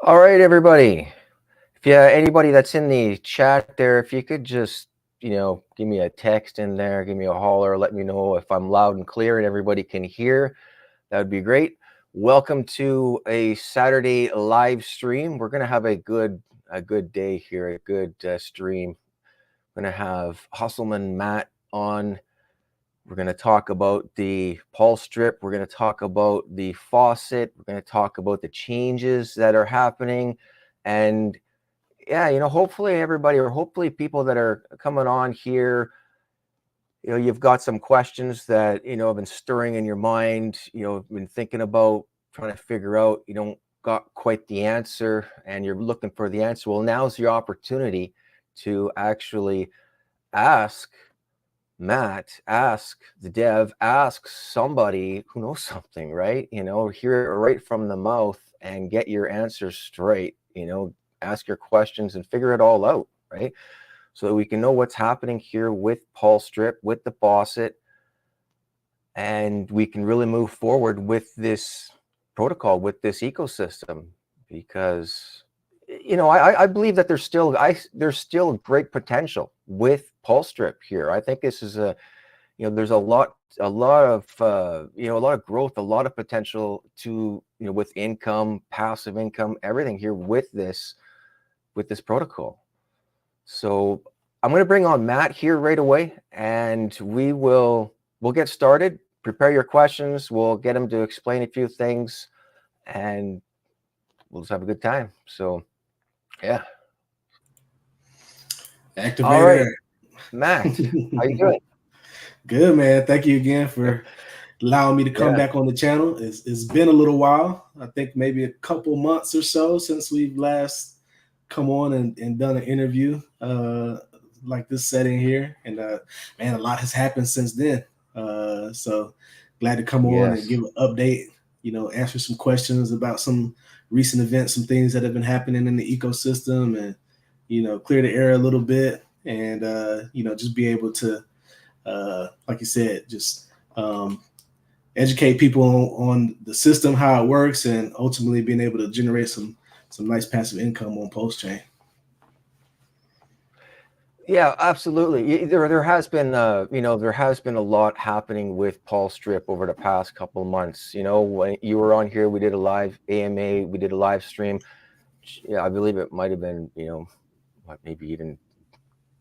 All right, everybody. If anybody that's in the chat there, if you could just, give me a text in there, give me a holler, let me know if I'm loud and clear and everybody can hear. That would be great. Welcome to a Saturday live stream. We're gonna have a good day here, a good stream. We're gonna have Hustleman Matt on. We're going to talk about the pulse strip. We're going to talk about the faucet. We're going to talk about the changes that are happening. And yeah, hopefully everybody, or hopefully people that are coming on here, you've got some questions that, have been stirring in your mind, been thinking about trying to figure out, you don't got quite the answer and you're looking for the answer. Well, now's your opportunity to actually ask Matt, ask the dev, ask somebody who knows something, right? Hear it right from the mouth and get your answers straight, ask your questions and figure it all out, right? So that we can know what's happening here with pulse strip, with the faucet, and we can really move forward with this protocol, with this ecosystem, because I believe that there's still great potential with pulse strip here. I think this is there's a lot of growth, a lot of potential to, with income, passive income, everything here with this protocol. So I'm going to bring on Matt here right away, and we'll get started. Prepare your questions. We'll get him to explain a few things, and we'll just have a good time. So, yeah. Activator. All right, Matt, how you doing? Good, man. Thank you again for allowing me to come back on the channel. It's been a little while. I think maybe a couple months or so since we've last come on and done an interview like this setting here. And man, a lot has happened since then. So glad to come on and give an update, answer some questions about some recent events, some things that have been happening in the ecosystem, and clear the air a little bit, and just be able to like you said, just educate people on the system, how it works, and ultimately being able to generate some nice passive income on Pulse Chain. Yeah, absolutely. There has been there has been a lot happening with pulse strip over the past couple of months. When you were on here, we did a live AMA, we did a live stream. Yeah, I believe it might have been maybe even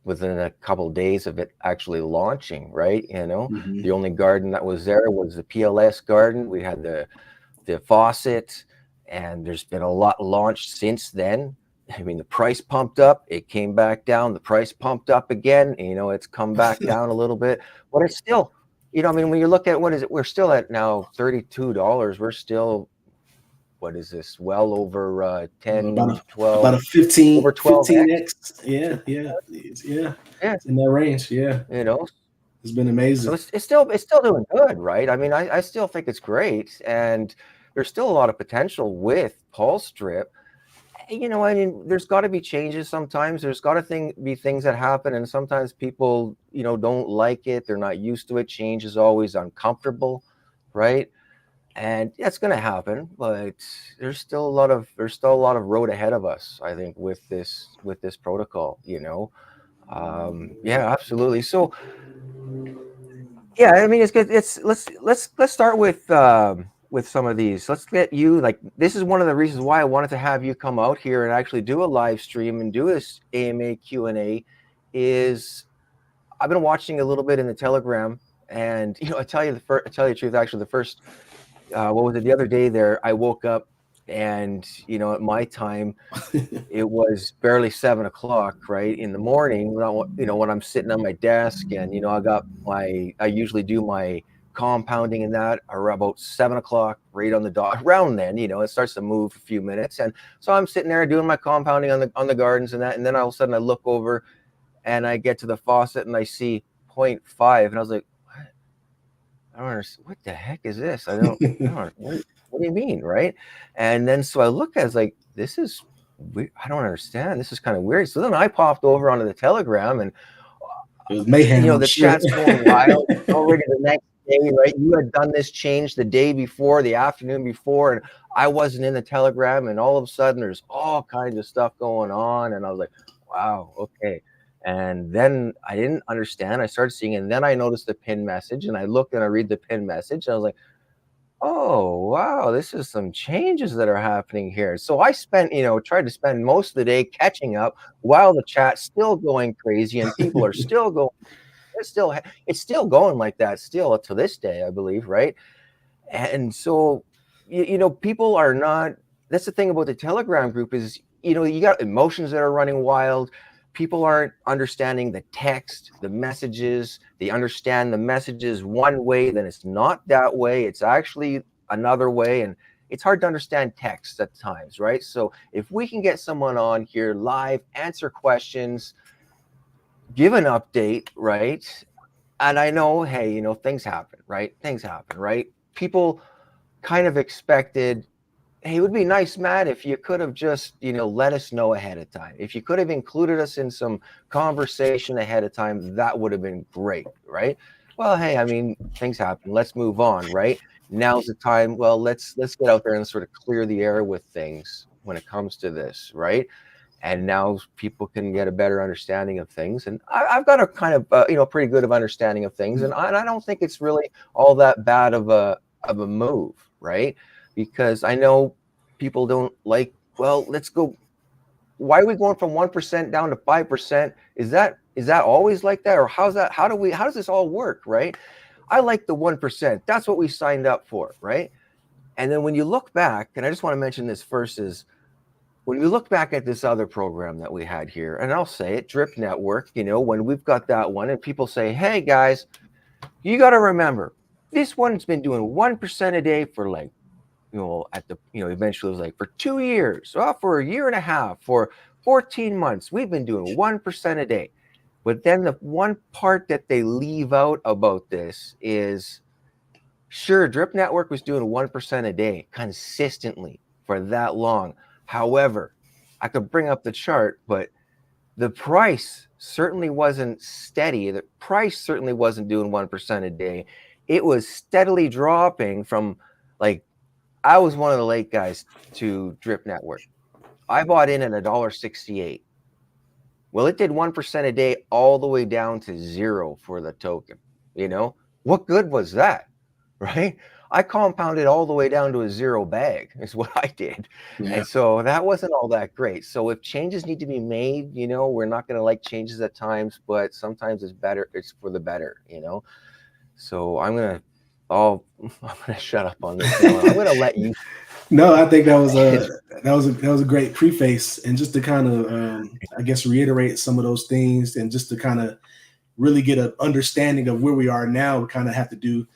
within a couple of days of it actually launching, right? The only garden that was there was the PLS garden. We had the faucet, and there's been a lot launched since then. I mean, the price pumped up, it came back down, the price pumped up again, it's come back down a little bit, but it's still, when you look at, what is it, we're still at now $32. We're still, what is this, well over 10, about 12, about a 15 over 15x. Yeah, it's in that range. It's been amazing. So it's still doing good, right? I mean, I still think it's great, and there's still a lot of potential with pulse strip. I mean, there's got to be changes sometimes. There's got to be things that happen, and sometimes people, don't like it. They're not used to it. Change is always uncomfortable, right? And that's going to happen, but there's still a lot of road ahead of us, I think, with this protocol. Yeah, absolutely. So, yeah, I mean, it's good. Let's start with some of these. Let's get you, like, this is one of the reasons why I wanted to have you come out here and actually do a live stream and do this AMA Q&A. Is I've been watching a little bit in the Telegram, and I tell you the truth. Actually, the first what was it, the other day there, I woke up, and at my time it was barely 7 o'clock, right, in the morning, when I'm sitting on my desk, and I usually do my compounding and that are about 7 o'clock, right on the dot. Around then, it starts to move a few minutes, and so I'm sitting there doing my compounding on the gardens and that, and then all of a sudden I look over and I get to the faucet and I see 0.5, and I was like, I don't understand. What the heck is this? I don't what do you mean, right? And then so I look, I was like, this is weird. I don't understand. This is kind of weird. So then I popped over onto the Telegram, and it was mayhem. The chat's going wild. Already day, right? You had done this change the day before, the afternoon before, and I wasn't in the telegram, and all of a sudden there's all kinds of stuff going on, and I was like, wow, okay. And then I didn't understand. I started seeing, and then I noticed the pin message, and I look and I read the pin message, and I was like, oh wow, this is some changes that are happening here. So I spent, tried to spend most of the day catching up while the chat's still going crazy and people are still going. It's still going like that still to this day, I believe, right? And so, people are not. That's the thing about the Telegram group is, you got emotions that are running wild. People aren't understanding the text, the messages. They understand the messages one way, then it's not that way. It's actually another way, and it's hard to understand text at times, right? So if we can get someone on here live, answer questions, give an update, right? And I know, hey, things happen, right? Things happen, right? People kind of expected, hey, it would be nice, Matt, if you could have just, let us know ahead of time. If you could have included us in some conversation ahead of time, that would have been great, right? Well, hey, I mean, things happen. Let's move on, right? Now's the time. Well, let's get out there and sort of clear the air with things when it comes to this, right? And now people can get a better understanding of things. And I've got a kind of pretty good of understanding of things, and I don't think it's really all that bad of a move, right? Because I know people don't like. Well, let's go. Why are we going from 1% down to 5%? Is that always like that, or how's that? How does this all work, right? I like the 1%. That's what we signed up for, right? And then when you look back, and I just want to mention this first is, when we look back at this other program that we had here, and I'll say it, Drip Network, when we've got that one and people say, hey guys, you got to remember, this one's been doing 1% a day for like, eventually it was like for 2 years, for a year and a half, for 14 months, we've been doing 1% a day. But then the one part that they leave out about this is, sure, Drip Network was doing 1% a day consistently for that long. However, I could bring up the chart, but the price certainly wasn't steady. The price certainly wasn't doing 1% a day. It was steadily dropping from, like, I was one of the late guys to Drip Network. I bought in at $1.68. Well, it did 1% a day all the way down to zero for the token. What good was that? Right? I compounded all the way down to a zero bag is what I did. Yeah. And so that wasn't all that great. So if changes need to be made, we're not going to like changes at times, but sometimes it's better. It's for the better, So I'm going to shut up on this now. I'm going to let you. No, I think that was a great preface, and just to kind of I guess reiterate some of those things, and just to kind of really get an understanding of where we are now, we kind of have to do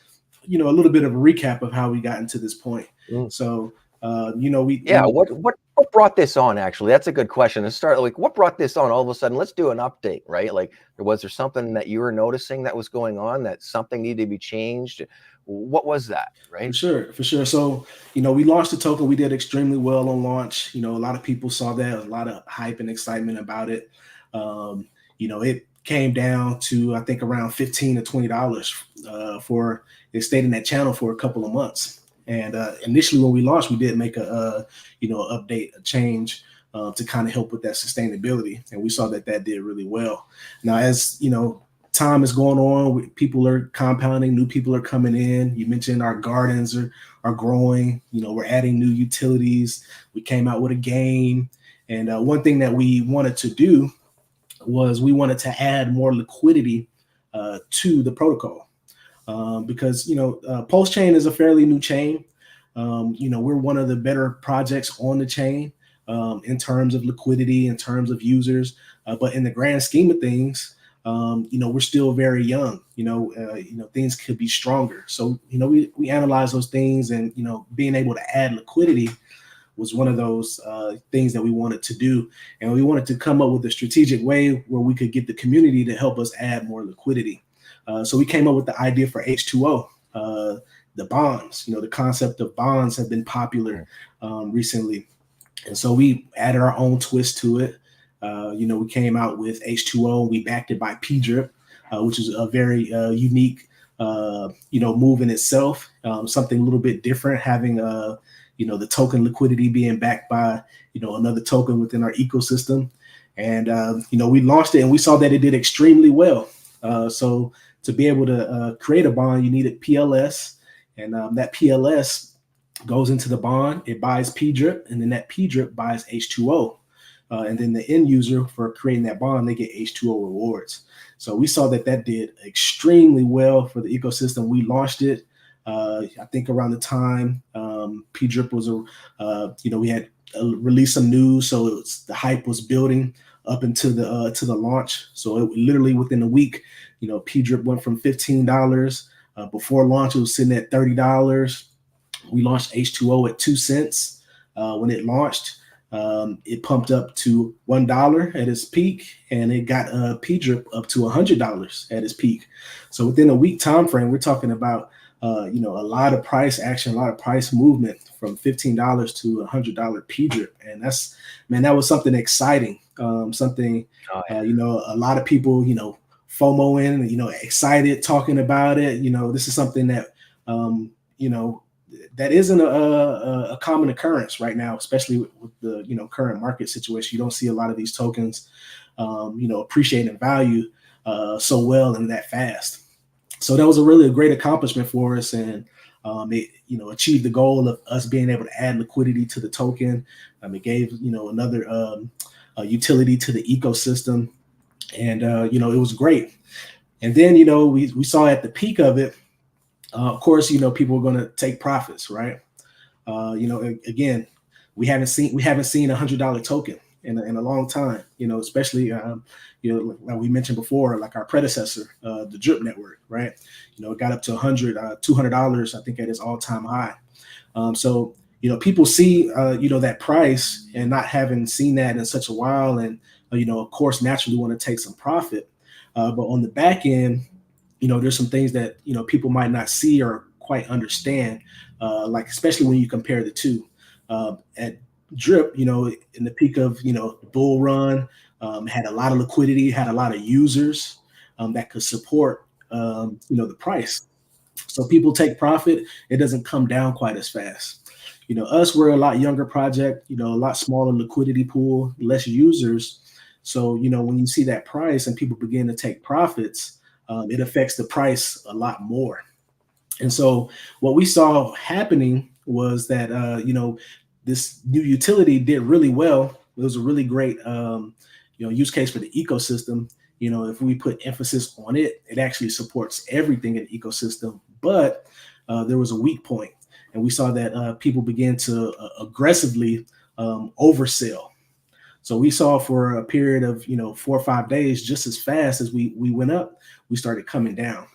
a little bit of a recap of how we got into this point. So what brought this on? Actually, that's a good question. Let's start, like, what brought this on all of a sudden? Let's do an update, right? Like, was there something that you were noticing that was going on, that something needed to be changed? What was that, right? For sure. So, we launched the token. We did extremely well on launch. A lot of people saw that, a lot of hype and excitement about it. It came down to, I think, around $15 to $20 for it stayed in that channel for a couple of months. And initially when we launched, we did make a update, a change to kind of help with that sustainability. And we saw that did really well. Now, as time is going on, people are compounding, new people are coming in. You mentioned our gardens are growing. We're adding new utilities. We came out with a game. And one thing that we wanted to do was we wanted to add more liquidity to the protocol. Because Pulse Chain is a fairly new chain. We're one of the better projects on the chain in terms of liquidity, in terms of users, but in the grand scheme of things, we're still very young. Things could be stronger. So we analyze those things, and being able to add liquidity was one of those things that we wanted to do, and we wanted to come up with a strategic way where we could get the community to help us add more liquidity. So we came up with the idea for H2O, the bonds. The concept of bonds have been popular recently. And so we added our own twist to it. We came out with H2O. We backed it by P-Drip, which is a very unique move in itself. Something a little bit different, having the token liquidity being backed by another token within our ecosystem. And we launched it and we saw that it did extremely well. So to be able to create a bond, you needed PLS, and that PLS goes into the bond. It buys P drip, and then that P drip buys H2O. And then the end user, for creating that bond, they get H2O rewards. So we saw that did extremely well for the ecosystem. We launched it, I think around the time P drip was we had released some news, so the hype was building up into the to the launch. So it literally within a week, P drip went from $15. Before launch, it was sitting at $30. We launched H2O at 2 cents when it launched. It pumped up to $1 at its peak, and it got P drip up to $100 at its peak. So within a week time frame, we're talking about a lot of price action, a lot of price movement from $15 to $100 P drip, and that was something exciting. Something a lot of people FOMO in, excited talking about it. This is something that that isn't a common occurrence right now, especially with the current market situation. You don't see a lot of these tokens appreciate in value so well and that fast. So that was a great accomplishment for us, and it achieved the goal of us being able to add liquidity to the token. It gave another utility to the ecosystem, and it was great. And then we saw at the peak of it, of course, people are going to take profits, right? Again, we haven't seen a $100 token in a long time. Especially like we mentioned before, like our predecessor, the Drip Network, right? It got up to $200, I think, at its all-time high. So people see that price, and not having seen that in such a while, and of course, naturally want to take some profit. But on the back end, there's some things that people might not see or quite understand, like especially when you compare the two. At Drip, in the peak of the bull run, had a lot of liquidity, had a lot of users that could support the price. So people take profit. It doesn't come down quite as fast. Us, we're a lot younger project, a lot smaller liquidity pool, less users. So when you see that price and people begin to take profits, it affects the price a lot more. And so what we saw happening was that this new utility did really well. It was a really great use case for the ecosystem. If we put emphasis on it, it actually supports everything in the ecosystem. But there was a weak point, and we saw that people began to aggressively oversell. So we saw for a period of 4 or 5 days, just as fast as we went up, we started coming down.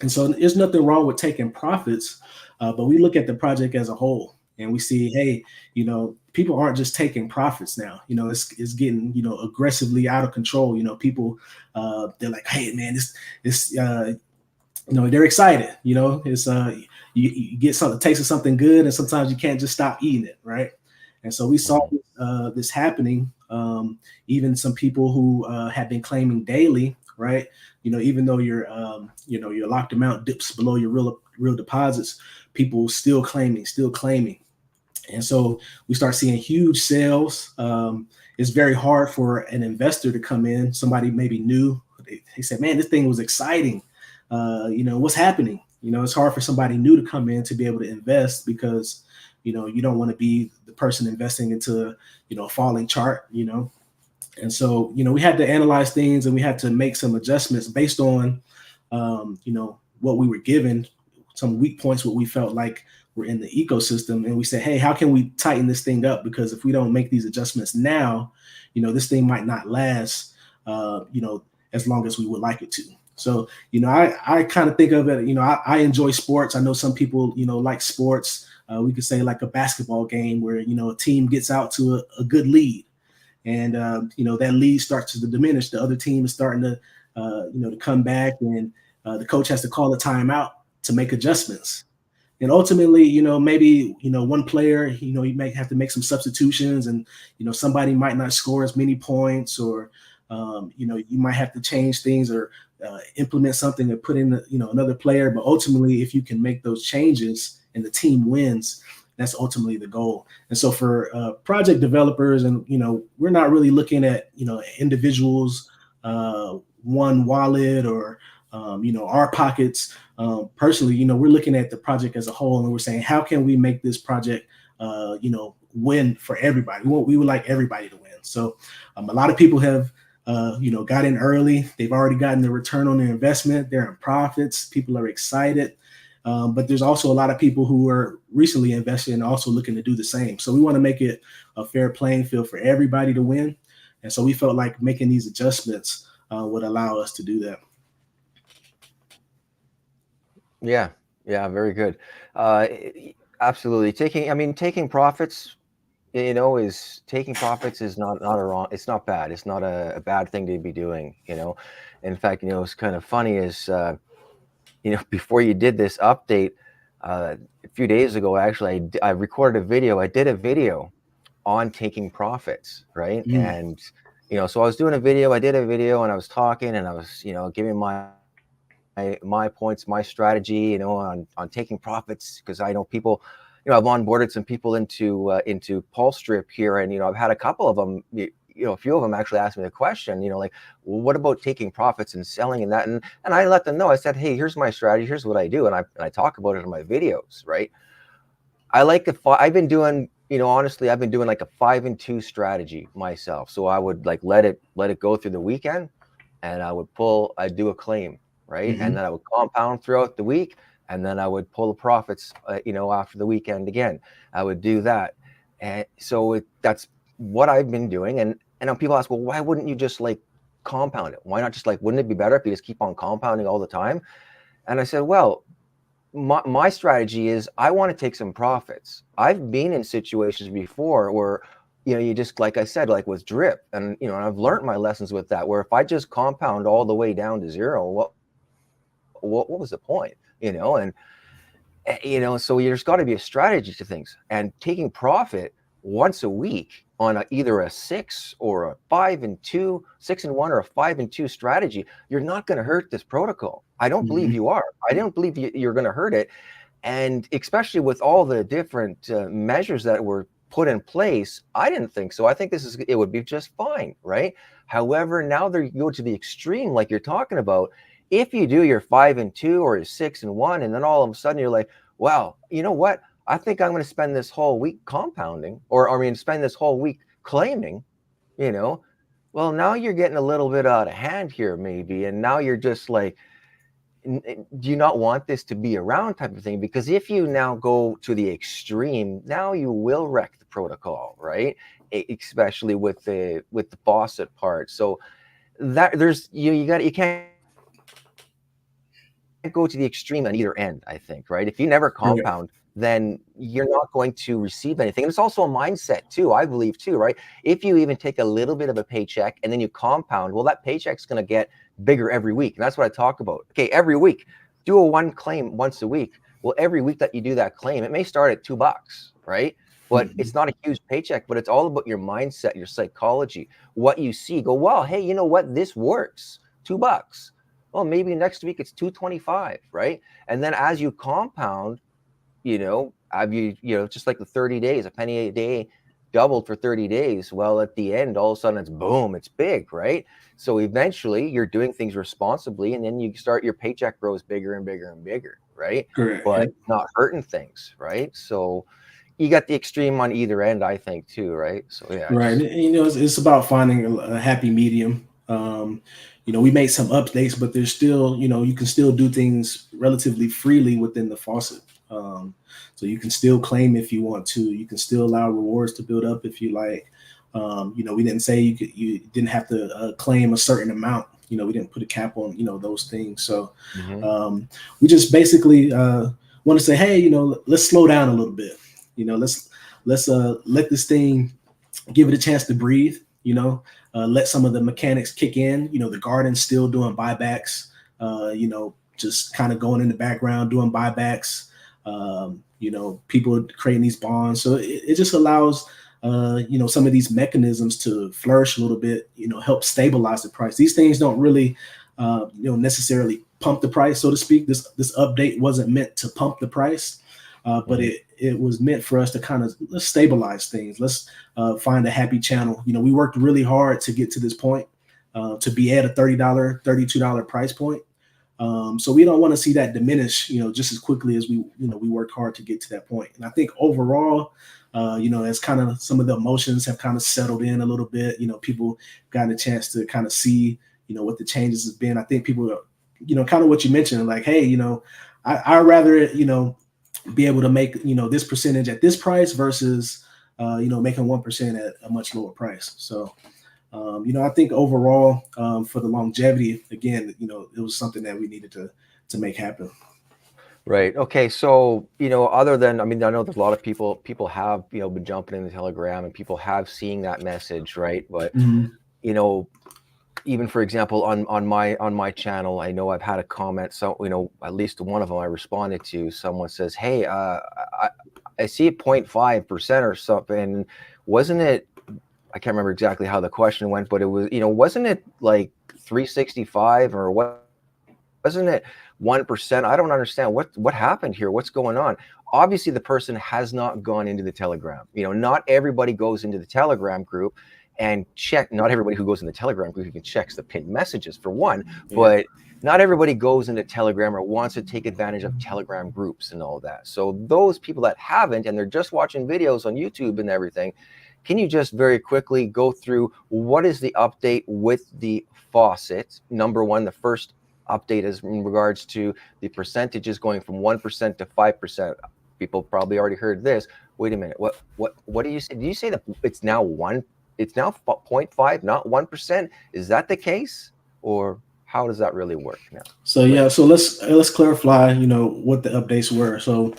And so there's nothing wrong with taking profits, but we look at the project as a whole, and we see, hey, people aren't just taking profits now. It's getting aggressively out of control. People they're like, hey man, this they're excited. It's you get something, taste of something good, and sometimes you can't just stop eating it, right? And so we saw this happening. Even some people who had been claiming daily, right? Even though your locked amount dips below your real deposits, people still claiming. And so we start seeing huge sales. It's very hard for an investor to come in. Somebody maybe new. They said, man, this thing was exciting. What's happening? It's hard for somebody new to come in to be able to invest, because you don't want to be the person investing into a falling chart. And so we had to analyze things, and we had to make some adjustments based on what we were given, some weak points, what we felt like were in the ecosystem. And we said, hey, how can we tighten this thing up? Because if we don't make these adjustments now, this thing might not last as long as we would like it to. So I kind of think of it, I enjoy sports. I know some people like sports. We could say like a basketball game where a team gets out to a good lead, and that lead starts to diminish. The other team is starting to to come back, and the coach has to call a timeout to make adjustments. And ultimately, maybe one player, you may have to make some substitutions, and somebody might not score as many points, or You might have to change things or implement something and put in another player, but ultimately if you can make those changes and the team wins, that's ultimately the goal. And so for project developers, and we're not really looking at individuals, one wallet, or our pockets. Personally, we're looking at the project as a whole, and we're saying, how can we make this project win for everybody? We would like everybody to win. So a lot of people have got in early. They've already gotten the return on their investment. They're in profits. People are excited. But there's also a lot of people who are recently invested and also looking to do the same. So we want to make it a fair playing field for everybody to win. And so we felt like making these adjustments would allow us to do that. Yeah, yeah, very good. Absolutely. Taking profits, is taking profits is not a wrong. It's not bad. It's not a bad thing to be doing. In fact, it's kind of funny is, before you did this update, a few days ago, actually, I recorded a video. I did a video on taking profits, right? Mm. And so I was doing a video. I did a video, and I was talking, and I was, giving my points, my strategy, on taking profits, because I know people, I've onboarded some people into Pulse Strip here, and I've had a couple of them, a few of them actually asked me the question, like, well, what about taking profits and selling and that, and I let them know. I said, hey, here's my strategy, here's what I do, and I talk about it in my videos, right? I've been doing, honestly, I've been doing like a 5-and-2 strategy myself. So I would like let it go through the weekend, and I'd do a claim, right? And Mm-hmm. then I would compound throughout the week, and then I would pull the profits, after the weekend again. I would do that. And so that's what I've been doing. And people ask, well, why wouldn't you just like compound it? Why not just like, wouldn't it be better if you just keep on compounding all the time? And I said, well, my strategy is I want to take some profits. I've been in situations before where, you just, like I said, like with drip, and, and I've learned my lessons with that, where if I just compound all the way down to zero, what was the point? And so there's got to be a strategy to things, and taking profit once a week on either a 6 or a 5-and-2, 6-and-1 or a 5-and-2 strategy, you're not going to hurt this protocol. I don't believe Mm-hmm. you are. I don't believe you're going to hurt it. And especially with all the different measures that were put in place, I didn't think so. I think it would be just fine, right? However, now you go to the extreme, like you're talking about. If you do your 5-and-2 or your 6-and-1, and then all of a sudden you're like, wow, you know what? I think I'm going to spend this whole week compounding, or spend this whole week claiming, well, now you're getting a little bit out of hand here, maybe. And now you're just like, do you not want this to be around, type of thing? Because if you now go to the extreme, now you will wreck the protocol, right? Especially with the faucet part. So that you can't go to the extreme on either end, I think, right? If you never Correct. compound, then you're not going to receive anything. And it's also a mindset too, I believe too, right? If you even take a little bit of a paycheck and then you compound, well, that paycheck's going to get bigger every week. And that's what I talk about. Okay, every week, do a one claim once a week. Well, every week that you do that claim, it may start at $2, right? But Mm-hmm. it's not a huge paycheck, but it's all about your mindset, your psychology, what you see. Go, well, hey, you know what? This works. $2. Well, maybe next week it's 225, right? And then as you compound, have just like the 30 days, a penny a day doubled for 30 days. Well, at the end, all of a sudden it's boom, it's big, right? So eventually you're doing things responsibly, and then your paycheck grows bigger and bigger and bigger, right? Correct. But Yep. not hurting things, right? So you got the extreme on either end, I think, too, right? So yeah, Right. just It's about finding a happy medium. We made some updates, but there's still, you can still do things relatively freely within the faucet. So you can still claim if you want to. You can still allow rewards to build up if you like. We didn't say you didn't have to claim a certain amount. We didn't put a cap on, those things. So Mhm. we just basically want to say, hey, let's slow down a little bit. Let's let this thing give it a chance to breathe. Let some of the mechanics kick in. The garden's still doing buybacks. Just kind of going in the background doing buybacks. People creating these bonds. So it just allows some of these mechanisms to flourish a little bit, help stabilize the price. These things don't really, necessarily pump the price, so to speak. This update wasn't meant to pump the price, but it was meant for us to kind of, let's stabilize things. Let's find a happy channel. We worked really hard to get to this point, to be at a $30, $32 price point. So we don't want to see that diminish, just as quickly as we worked hard to get to that point. And I think overall, as kind of some of the emotions have kind of settled in a little bit, people got a chance to kind of see, what the changes has been. I think people are, kind of what you mentioned, like, hey, I'd rather, be able to make, this percentage at this price versus, making 1% at a much lower price. So, I think overall, for the longevity, again, it was something that we needed to make happen. Right. Okay. So, other than, I know there's a lot of people have, been jumping in the Telegram, and people have seen that message, right? But, even for example, on my channel, I know I've had a comment. So, at least one of them I responded to. Someone says, "Hey, I see it 0.5% or something. Wasn't it?" I can't remember exactly how the question went, but it was, wasn't it like 365 or what? Wasn't it 1%? I don't understand what happened here. What's going on? Obviously, the person has not gone into the Telegram. Not everybody goes into the Telegram group and check. Not everybody who goes in the Telegram group even checks the pinned messages, for one. Yeah. But not everybody goes into Telegram or wants to take advantage of Telegram groups and all that. So those people that haven't, and they're just watching videos on YouTube and everything, can you just very quickly go through what is the update with the faucet? Number one, the first update is in regards to the percentages going from 1% to 5%. People probably already heard this. Wait a minute. What do you say? Do you say that it's now 0.5, not 1%? Is that the case, or how does that really work now? So yeah, so let's clarify, what the updates were. So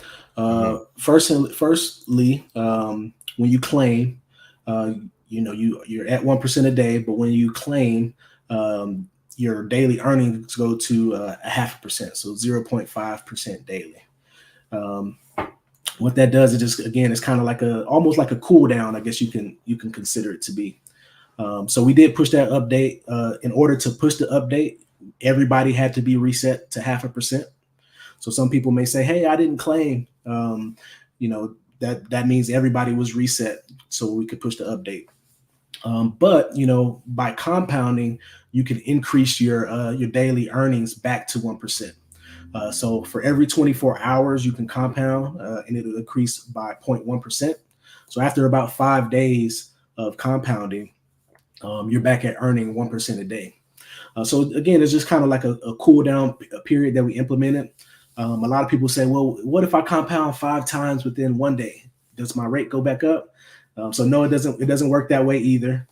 firstly, when you claim, you're at 1% a day, but when you claim, your daily earnings go to 0.5%, so 0.5% daily. What that does, it just, again, it's kind of almost like a cool down, I guess you can consider it to be. So we did push that update. In order to push the update, everybody had to be reset to 0.5%. So some people may say, hey, I didn't claim, that means everybody was reset so we could push the update. But by compounding, you can increase your daily earnings back to 1%. So for every 24 hours, you can compound, and it'll increase by 0.1%. So after about 5 days of compounding, you're back at earning 1% a day. So again, it's just kind of like a cool down period that we implemented. A lot of people say, well, what if I compound 5 times within 1 day? Does my rate go back up? So no, it doesn't work that way either.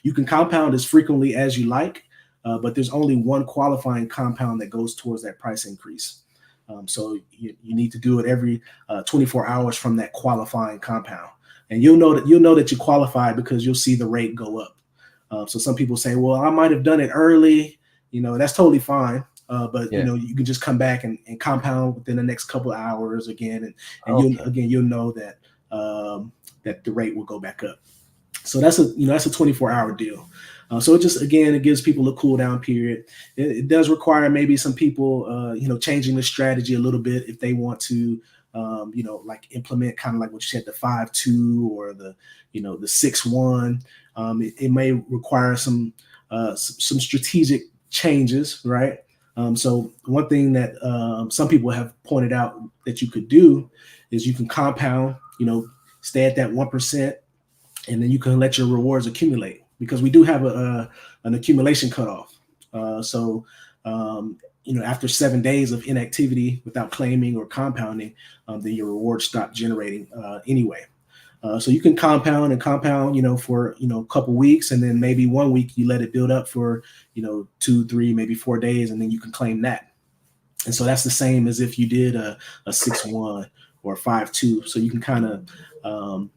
You can compound as frequently as you like, but there's only one qualifying compound that goes towards that price increase. So you need to do it every 24 hours from that qualifying compound, and you'll know that you qualify because you'll see the rate go up. So some people say, well, I might have done it early. That's totally fine. But you can just come back and compound within the next couple of hours again, and you'll know that that the rate will go back up. So that's a 24-hour deal. So it gives people a cool down period. It does require maybe some people changing the strategy a little bit if they want to like implement kind of like what you said, the 5-2 or the 6-1. It may require some strategic changes, right? So one thing that some people have pointed out that you could do is you can compound, stay at that 1%, and then you can let your rewards accumulate, because we do have an accumulation cutoff. So after 7 days of inactivity without claiming or compounding, then your rewards stop generating anyway. So you can compound for a couple weeks, and then maybe 1 week you let it build up for 2, 3, maybe 4 days, and then you can claim that. And so that's the same as if you did a 6-1 or 5-2. So you can kind of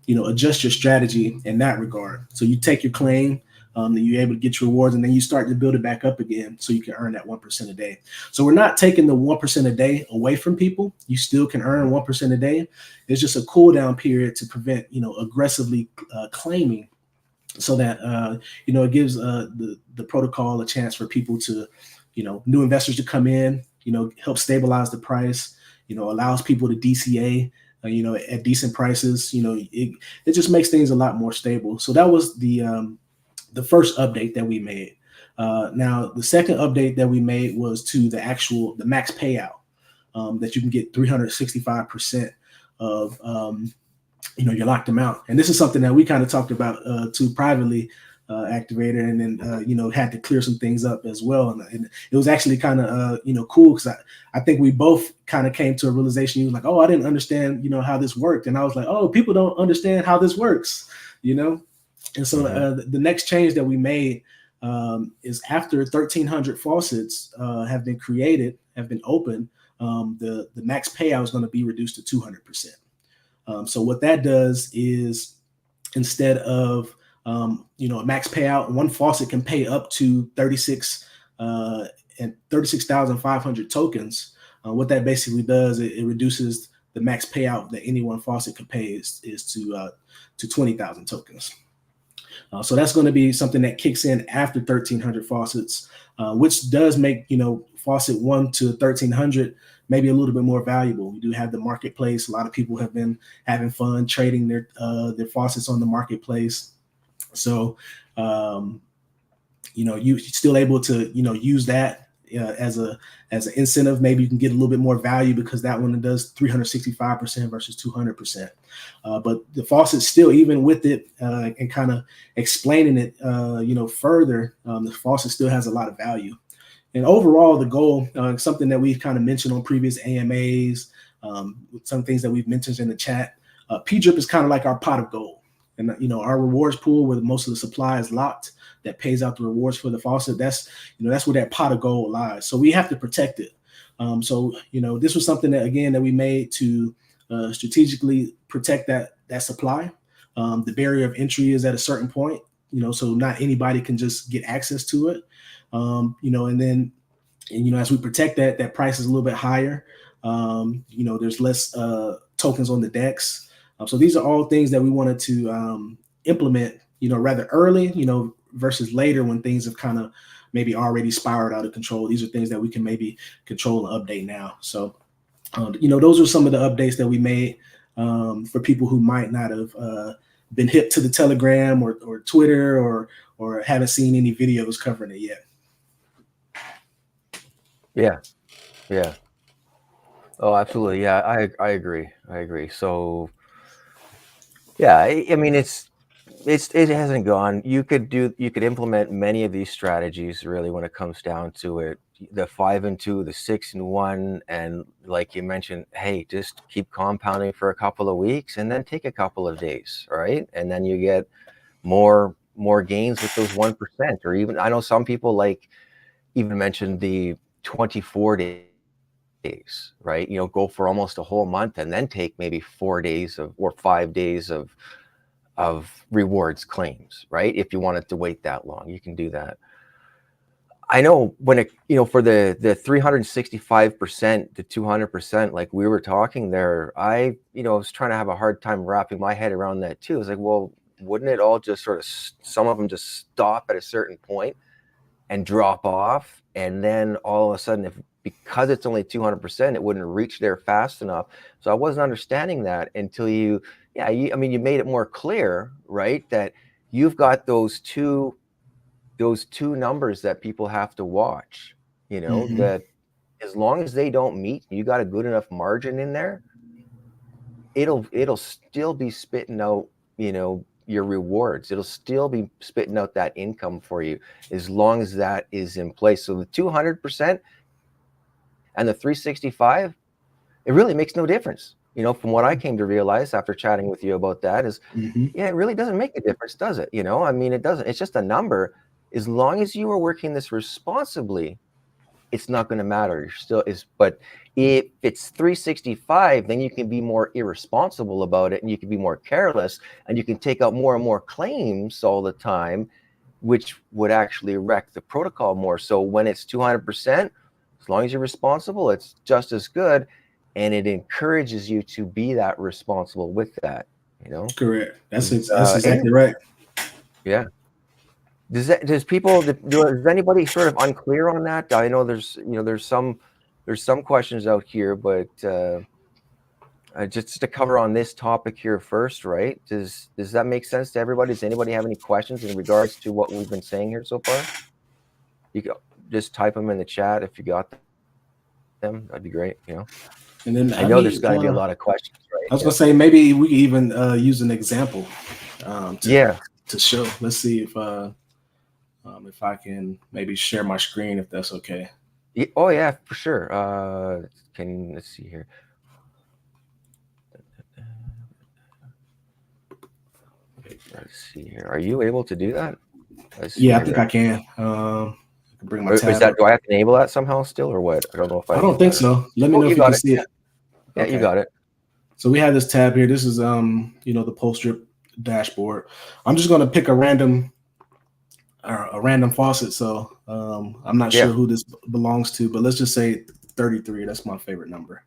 adjust your strategy in that regard. So you take your claim, Then you're able to get your rewards, and then you start to build it back up again so you can earn that 1% a day. So we're not taking the 1% a day away from people. You still can earn 1% a day. It's just a cool down period to prevent, aggressively claiming, so that it gives the protocol a chance for people to, new investors to come in, help stabilize the price, allows people to DCA, at decent prices. It just makes things a lot more stable. So that was the first update that we made. Now, the second update that we made was to the max payout, that you can get 365% of your locked amount. And this is something that we kind of talked about too privately, Activator, and then had to clear some things up as well. And it was actually kind of cool, because I think we both kind of came to a realization. You was like, oh, I didn't understand how this worked, and I was like, oh, people don't understand how this works, And so the next change that we made is after 1,300 faucets have been created, have been opened, the max payout is going to be reduced to 200%. So what that does is, instead of a max payout, one faucet can pay up to 36,500 tokens. What that basically does, it reduces the max payout that any one faucet could pay is to 20,000 tokens. So that's going to be something that kicks in after 1,300 faucets, which does make faucet 1 to 1,300 maybe a little bit more valuable. We do have the marketplace. A lot of people have been having fun trading their faucets on the marketplace. So you're still able to use that as an incentive. Maybe you can get a little bit more value because that one does 365% versus 200%. But the faucet still, even with it and kind of explaining it further, the faucet still has a lot of value. And overall, the goal, something that we've kind of mentioned on previous AMAs, some things that we've mentioned in the chat, P-Drip is kind of like our pot of gold. And our rewards pool, where most of the supply is locked, that pays out the rewards for the faucet, that's where that pot of gold lies. So we have to protect it. So this was something that, again, that we made to strategically protect that supply. The barrier of entry is at a certain point, so not anybody can just get access to it. And then as we protect that price is a little bit higher. There's less tokens on the DEX. So these are all things that we wanted to implement, rather early, versus later, when things have kind of maybe already spiraled out of control. These are things that we can maybe control and update now. So, those are some of the updates that we made for people who might not have been hip to the Telegram or Twitter or haven't seen any videos covering it yet. Yeah. Oh, absolutely. Yeah, I agree. So, yeah, I mean, it hasn't gone. You could implement many of these strategies, really, when it comes down to it. The 5 and 2, the 6 and 1, and like you mentioned, hey, just keep compounding for a couple of weeks and then take a couple of days, right? And then you get more gains with those 1%, or even, I know some people even mentioned the 24 days, right? Go for almost a whole month and then take maybe 4 days or 5 days of rewards claims, right? If you wanted to wait that long, you can do that. I know when it, for the 365% to 200%, like we were talking there, I was trying to have a hard time wrapping my head around that too. It's like, well, wouldn't it all just sort of, some of them just stop at a certain point and drop off, and then all of a sudden, because it's only 200%, it wouldn't reach there fast enough. So I wasn't understanding that until you made it more clear, right? That you've got those two numbers that people have to watch, that as long as they don't meet, you got a good enough margin in there, it'll still be spitting out, your rewards. It'll still be spitting out that income for you as long as that is in place. So the 200% and the 365, it really makes no difference. From what I came to realize after chatting with you about that is, yeah, it really doesn't make a difference, does it? I mean, it doesn't. It's just a number. As long as you are working this responsibly, it's not going to matter. But if it's 365, then you can be more irresponsible about it, and you can be more careless, and you can take out more and more claims all the time. which would actually wreck the protocol more. So when it's 200%, as long as you're responsible, it's just as good, and it encourages you to be that responsible with that. You know, Correct. That's and exactly right. yeah. Does anybody sort of unclear on that? I know there's some questions out here, but just to cover on this topic here first, right? Does that make sense to everybody? Does anybody have any questions in regards to what we've been saying here so far? You can just type them in the chat if you got them. That'd be great. And then I know there's going to be a lot of questions, right? I was gonna say maybe we could even use an example Yeah. to show. Let's see if I can maybe share my screen if that's okay. Oh yeah, for sure. Let's see here. Let's see here. Are you able to do that? Yeah, I think I can. I can bring my tab up. Do I have to enable that somehow still, or what? I don't know if I don't think so. Let me know if you can see it. Yeah, you got it. So we have this tab here. This is the post strip dashboard. I'm just gonna pick a random faucet. So I'm not sure who this belongs to, but let's just say 33. That's my favorite number.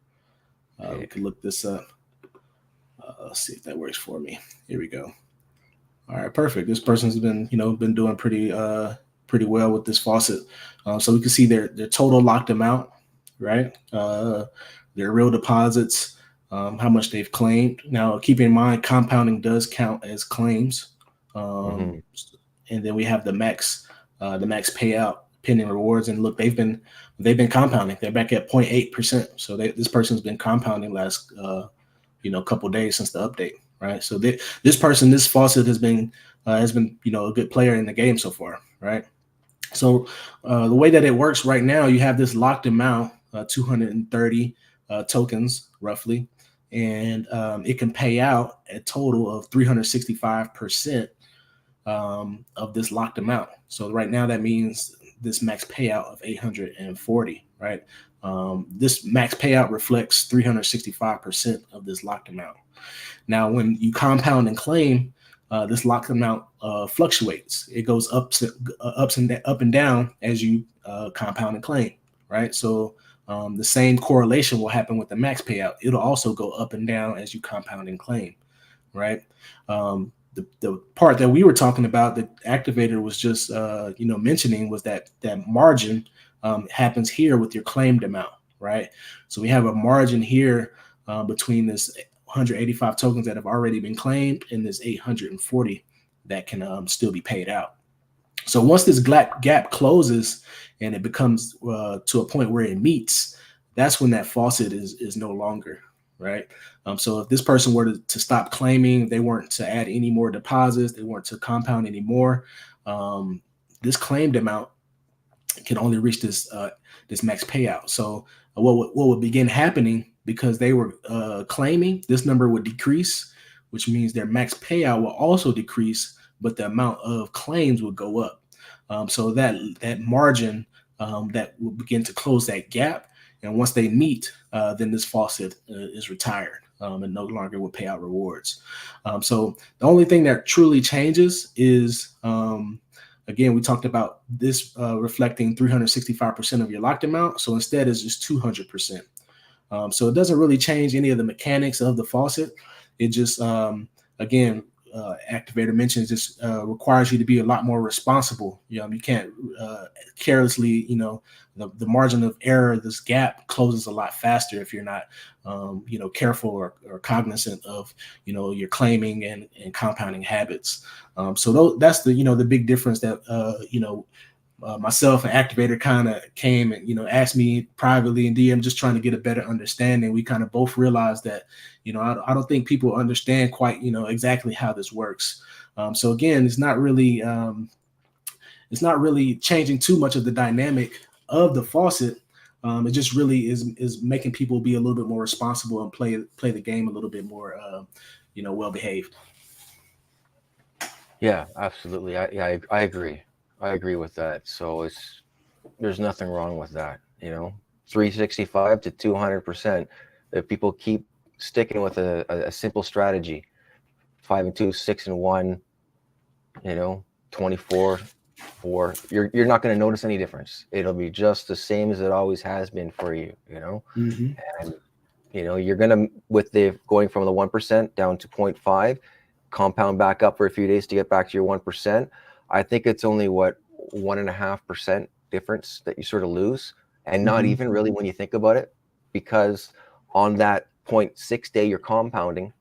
We can look this up. Let's see if that works for me. Here we go. All right, perfect. This person's been doing pretty well with this faucet. So we can see their total locked amount, right? Their real deposits, how much they've claimed. Now, keep in mind, compounding does count as claims. And then we have the max payout pending rewards. And look, they've been compounding. They're back at 0.8%. So this person's been compounding last couple days since the update. Right. So this faucet has been a good player in the game so far. Right. So the way that it works right now, you have this locked amount, 230 tokens roughly, and it can pay out a total of 365% of this locked amount. So right now that means this max payout of 840. Right. This max payout reflects 365% of this locked amount. Now, when you compound and claim, this locked amount fluctuates. It goes up and down as you compound and claim, right? So the same correlation will happen with the max payout. It'll also go up and down as you compound and claim, right? The part that we were talking about, that Activator was just mentioning, was that margin happens here with your claimed amount, right? So we have a margin here between this 185 tokens that have already been claimed and this 840 that can still be paid out. So once this gap closes and it becomes to a point where it meets, that's when that faucet is no longer, right? So if this person were to stop claiming, they weren't to add any more deposits, they weren't to compound anymore, this claimed amount can only reach this max payout. So what would begin happening, because they were claiming, this number would decrease, which means their max payout will also decrease, but the amount of claims would go up. So that margin that will begin to close that gap. And once they meet, then this faucet is retired and no longer will pay out rewards. So the only thing that truly changes is, again, we talked about this reflecting 365% of your locked amount. So instead, it's just 200%. So it doesn't really change any of the mechanics of the faucet. It just, again, Activator mentions this requires you to be a lot more responsible. You can't carelessly, the margin of error, this gap closes a lot faster if you're not, careful or cognizant of, your claiming and compounding habits. So that's the big difference that, myself and Activator kind of came and, asked me privately in DM, just trying to get a better understanding. We kind of both realized that, I don't think people understand quite, exactly how this works. So again, it's not really changing too much of the dynamic of the faucet. It just really is making people be a little bit more responsible and play the game a little bit more, well behaved. Yeah, absolutely. I agree. I agree with that. So there's nothing wrong with that. 365 to 200%. If people keep sticking with a simple strategy, 5 and 2, 6 and 1, 24, for you're not going to notice any difference. It'll be just the same as it always has been for you, you know. Mm-hmm. And you know, you're going to, with the going from the 1% down to 0.5, compound back up for a few days to get back to your 1%. I think it's only what 1.5% difference that you sort of lose, and not Mm-hmm. even really when you think about it, because on that 0.6 day you're compounding,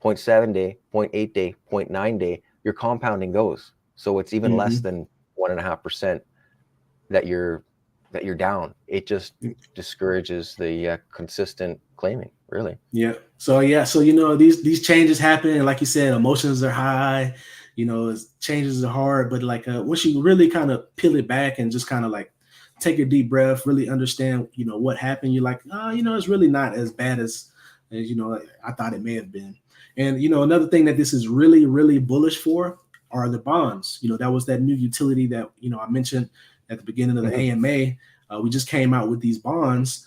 0.7 day, 0.8 day, 0.9 day, you're compounding those. So it's even less Mm-hmm. than 1.5% that you're down. It just discourages the consistent claiming, really. Yeah. So yeah. So these changes happen, and like you said, emotions are high. Changes are hard, but like once you really kind of peel it back and just kind of like take a deep breath, really understand what happened. You're like, oh, it's really not as bad as I thought it may have been. And another thing that this is really really bullish for are the bonds. That was that new utility that I mentioned at the beginning of the Mhm. AMA. We just came out with these bonds,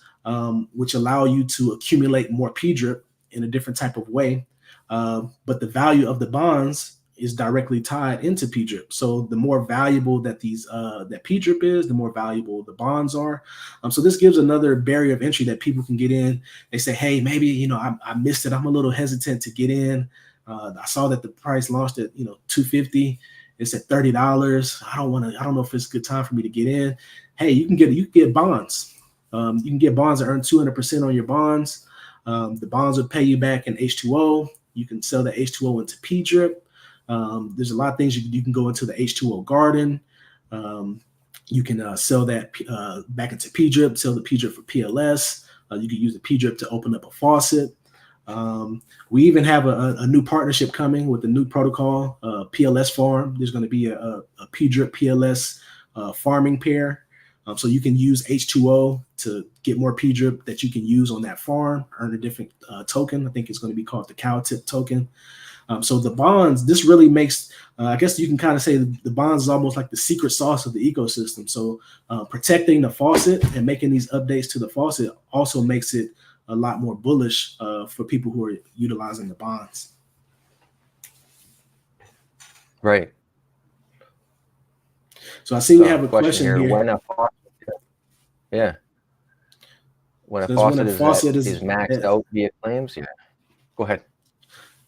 which allow you to accumulate more PDRIP in a different type of way. But the value of the bonds is directly tied into PDRIP. So the more valuable that that PDRIP is, the more valuable the bonds are. So this gives another barrier of entry that people can get in. They say, hey, maybe I missed it. I'm a little hesitant to get in. I saw that the price launched at $250. It's at $30. I don't know if it's a good time for me to get in. Hey, you can get bonds. You can get bonds that earn 200% on your bonds. The bonds will pay you back in H2O. You can sell the H2O into PDRIP. There's a lot of things you can go into the H2O garden. You can sell that back into PDRIP, sell the PDRIP for PLS. You can use the PDRIP to open up a faucet. We even have a new partnership coming with the new protocol, PLS Farm. There's going to be a PDRIP PLS farming pair. So you can use H2O to get more PDRIP that you can use on that farm, earn a different token. I think it's going to be called the cow tip token. So the bonds, this really makes, I guess you can kind of say the bonds is almost like the secret sauce of the ecosystem. So protecting the faucet and making these updates to the faucet also makes it a lot more bullish for people who are utilizing the bonds. Right. So I see we have a question here. When a faucet, yeah, when a Says when a faucet faucet is maxed out via claims, yeah. Go ahead.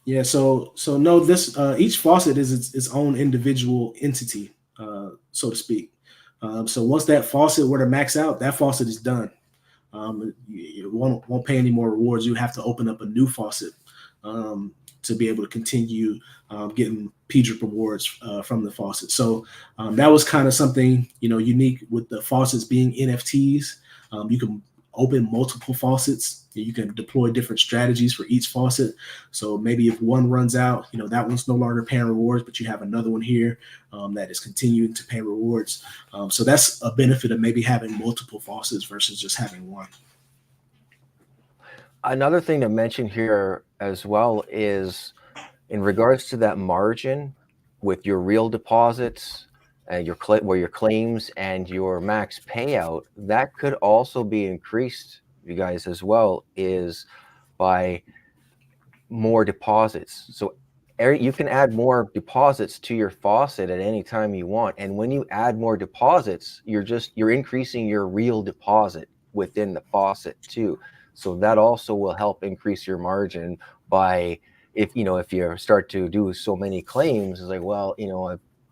Yeah, so no, this each faucet is its own individual entity, so to speak. So once that faucet were to max out, that faucet is done. You won't pay any more rewards. You have to open up a new faucet to be able to continue getting PDRIP rewards from the faucet. So that was kind of something unique with the faucets being NFTs. You can open multiple faucets. You can deploy different strategies for each faucet. So maybe if one runs out, that one's no longer paying rewards, but you have another one here that is continuing to pay rewards. So that's a benefit of maybe having multiple faucets versus just having one. Another thing to mention here as well is in regards to that margin with your real deposits and your claims and your max payout, that could also be increased, you guys, as well, is by more deposits. So you can add more deposits to your faucet at any time you want, and when you add more deposits, you're increasing your real deposit within the faucet too. So that also will help increase your margin by, if you start to do so many claims, it's like, well,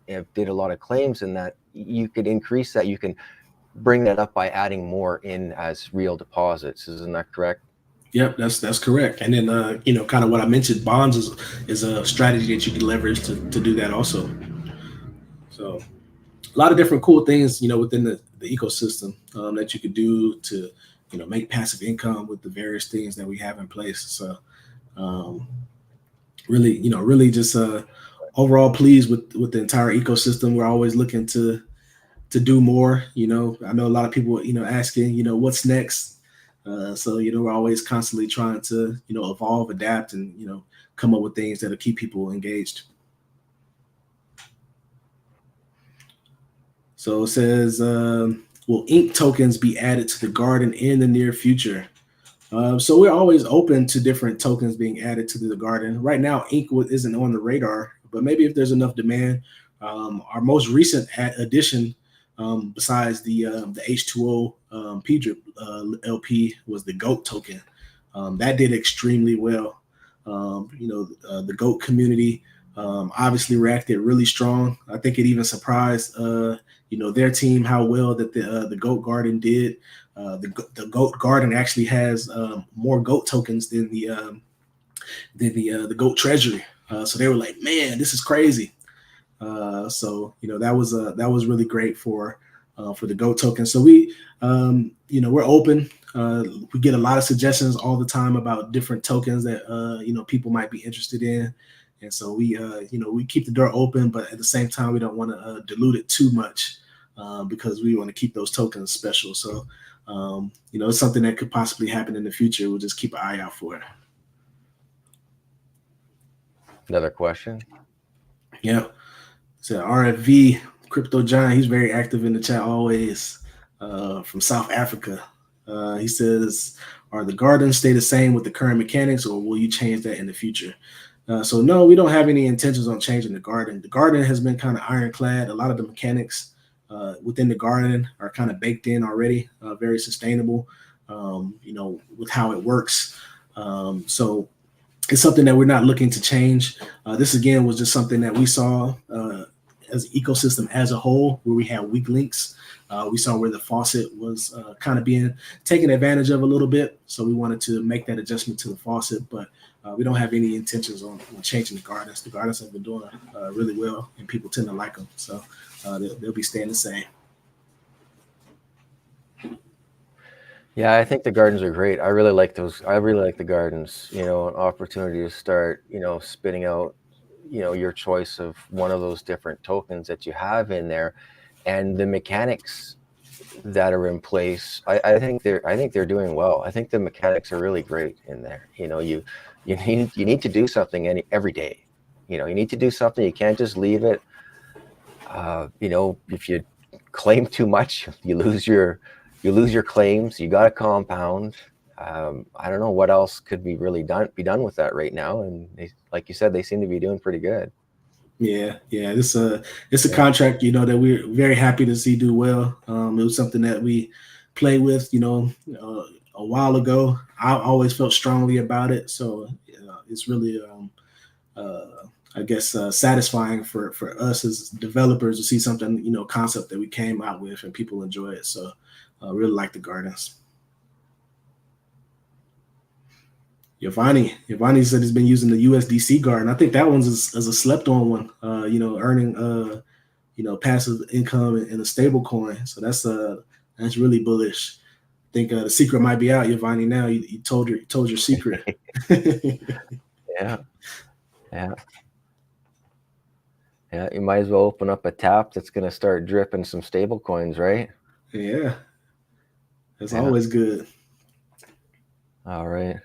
I did a lot of claims, and that you could increase that. You can bring that up by adding more in as real deposits. Isn't that correct? Yep, that's correct. And then kind of what I mentioned, bonds is a strategy that you can leverage to do that also. So a lot of different cool things, within the ecosystem that you could do to, make passive income with the various things that we have in place. So really just overall pleased with the entire ecosystem. We're always looking to do more. I know a lot of people, asking, what's next. So we're always constantly trying to, evolve, adapt, and come up with things that'll keep people engaged. So it says, will ink tokens be added to the garden in the near future? So we're always open to different tokens being added to the garden. Right now, ink isn't on the radar, but maybe if there's enough demand Our most recent addition, besides the H2O P drip LP, was the GOAT token. That did extremely well. The GOAT community obviously reacted really strong. I think it even surprised their team how well that the GOAT Garden did. The GOAT Garden actually has more GOAT tokens than the GOAT Treasury. So they were like, man, this is crazy. That was really great for the GOAT token. So we're open. We get a lot of suggestions all the time about different tokens that people might be interested in, and so we keep the door open, but at the same time we don't want to dilute it too much because we want to keep those tokens special. So it's something that could possibly happen in the future. We'll just keep an eye out for it. Another question. Yeah. So RFV Crypto Giant, he's very active in the chat always, from South Africa. He says, are the gardens stay the same with the current mechanics, or will you change that in the future? So no, we don't have any intentions on changing the garden. The garden has been kind of ironclad. A lot of the mechanics within the garden are kind of baked in already, very sustainable, with how it works. So it's something that we're not looking to change. This again was just something that we saw as an ecosystem as a whole, where we had weak links. We saw where the faucet was kind of being taken advantage of a little bit. So we wanted to make that adjustment to the faucet, but we don't have any intentions on changing the gardens. The gardens have been doing really well, and people tend to like them. So they'll be staying the same. Yeah, I think the gardens are great. I really like those. I really like the gardens. An opportunity to start, spitting out, your choice of one of those different tokens that you have in there, and the mechanics that are in place. I think they're doing well. I think the mechanics are really great in there. You need to do something every day. You need to do something. You can't just leave it. If you claim too much, you lose your claims. You got to compound. I don't know what else could be done with that right now. And like you said, they seem to be doing pretty good. Yeah. It's a contract, that we're very happy to see do well. It was something that we played with, a while ago. I always felt strongly about it, so it's really, I guess, satisfying for us as developers to see something, concept that we came out with and people enjoy it. So I really like the gardens. Giovanni said he's been using the USDC garden. I think that one's is a slept on one. Earning passive income in a stable coin. So that's really bullish. I think the secret might be out, Giovanni. Now you told your secret. Yeah. You might as well open up a tap that's going to start dripping some stable coins, right? Yeah, that's always good. All right.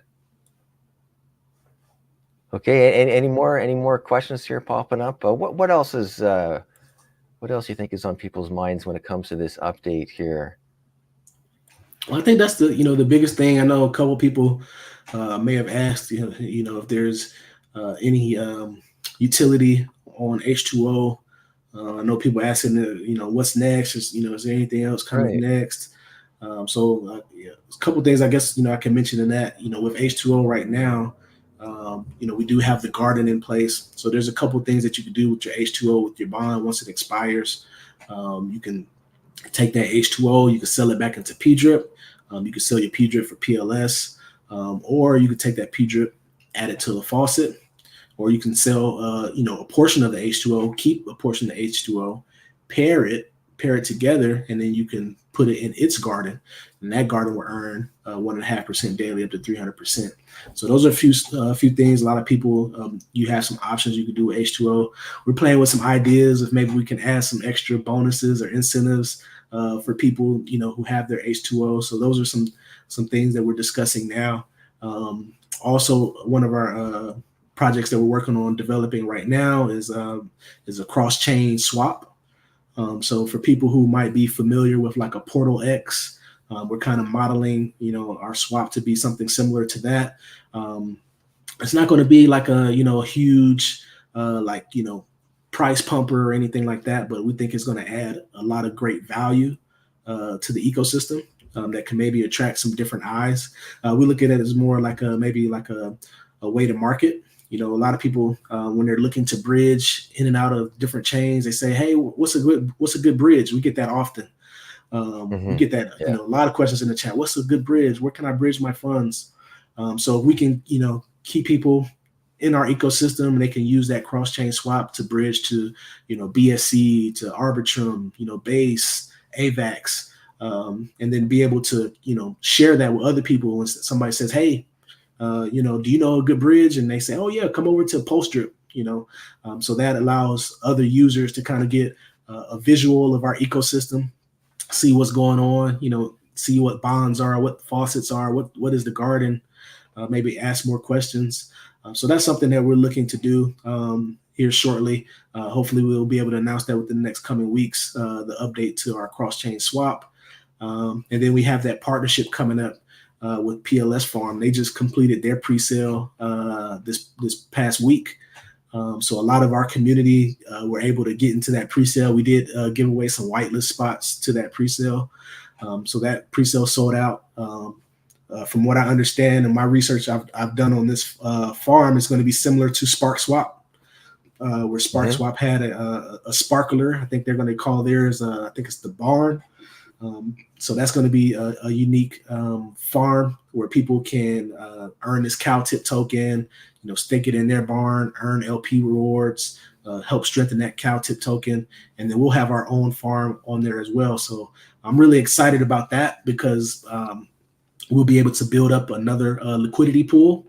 Okay. Any more questions here popping up? What else do you think is on people's minds when it comes to this update here? Well, I think that's the biggest thing. I know a couple people may have asked, if there's any utility on H2O. I know people asking, what's next? Is there anything else coming next? A couple things I guess I can mention in that. With H2O right now, we do have the garden in place. So there's a couple things that you can do with your H2O with your bond once it expires. You can take that H2O, you can sell it back into P-Drip. You can sell your P-Drip for PLS, or you can take that P-Drip, add it to the faucet, or you can sell, a portion of the H2O, keep a portion of the H2O, pair it together, and then you can put it in its garden, and that garden will earn 1.5% daily up to 300%. So those are a few things. A lot of people, you have some options you can do with H2O. We're playing with some ideas if maybe we can add some extra bonuses or incentives for people, who have their H2O. So those are some things that we're discussing now. Also, one of our projects that we're working on developing right now is a cross-chain swap. So for people who might be familiar with like a Portal X, we're kind of modeling, our swap to be something similar to that. It's not going to be like a huge, price pumper or anything like that, but we think it's going to add a lot of great value to the ecosystem that can maybe attract some different eyes. We look at it as more like maybe like a way to market. You know, a lot of people when they're looking to bridge in and out of different chains, they say, "Hey, what's a good bridge?" We get that often. We get that, Yeah. a lot of questions in the chat. What's a good bridge? Where can I bridge my funds? So if we can, keep people in our ecosystem and they can use that cross-chain swap to bridge to, BSC, to Arbitrum, Base, AVAX, and then be able to, share that with other people. When somebody says, "Hey, do you know a good bridge?" And they say, "Oh yeah, come over to Postrip." So that allows other users to kind of get a visual of our ecosystem, see what's going on, see what bonds are, what faucets are, what is the garden, maybe ask more questions. So that's something that we're looking to do here shortly. Hopefully we'll be able to announce that within the next coming weeks, the update to our cross-chain swap. And then we have that partnership coming up with PLS Farm. They just completed their pre-sale this past week. So a lot of our community were able to get into that pre-sale. We did give away some whitelist spots to that pre-sale. So that pre-sale sold out. From what I understand and my research I've done on this farm, is going to be similar to Spark Swap, where Spark Swap had a sparkler. I think they're going to call theirs, I think it's the barn. So that's going to be a unique farm where people can earn this cow tip token, stake it in their barn, earn LP rewards, help strengthen that cow tip token. And then we'll have our own farm on there as well. So I'm really excited about that because we'll be able to build up another liquidity pool.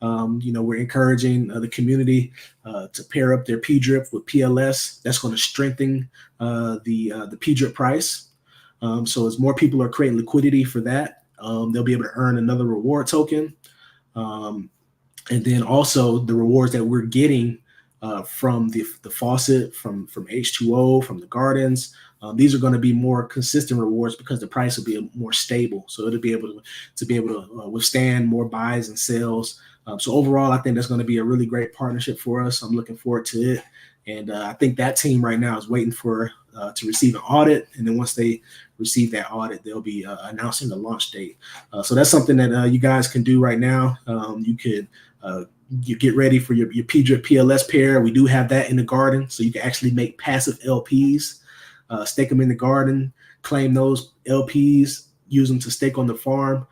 We're encouraging the community to pair up their P-Drip with PLS. That's going to strengthen the P-Drip price. So as more people are creating liquidity for that, they'll be able to earn another reward token. And then also the rewards that we're getting from the faucet, from H2O, from the gardens, these are going to be more consistent rewards because the price will be more stable. So it'll be able to withstand more buys and sales. So overall, I think that's going to be a really great partnership for us. I'm looking forward to it. And I think that team right now is waiting for to receive an audit. And then once they receive that audit, they'll be announcing the launch date. So that's something that you guys can do right now. You could you get ready for your P-Drip PLS pair. We do have that in the garden. So you can actually make passive LPs, stake them in the garden, claim those LPs, use them to stake on the farm.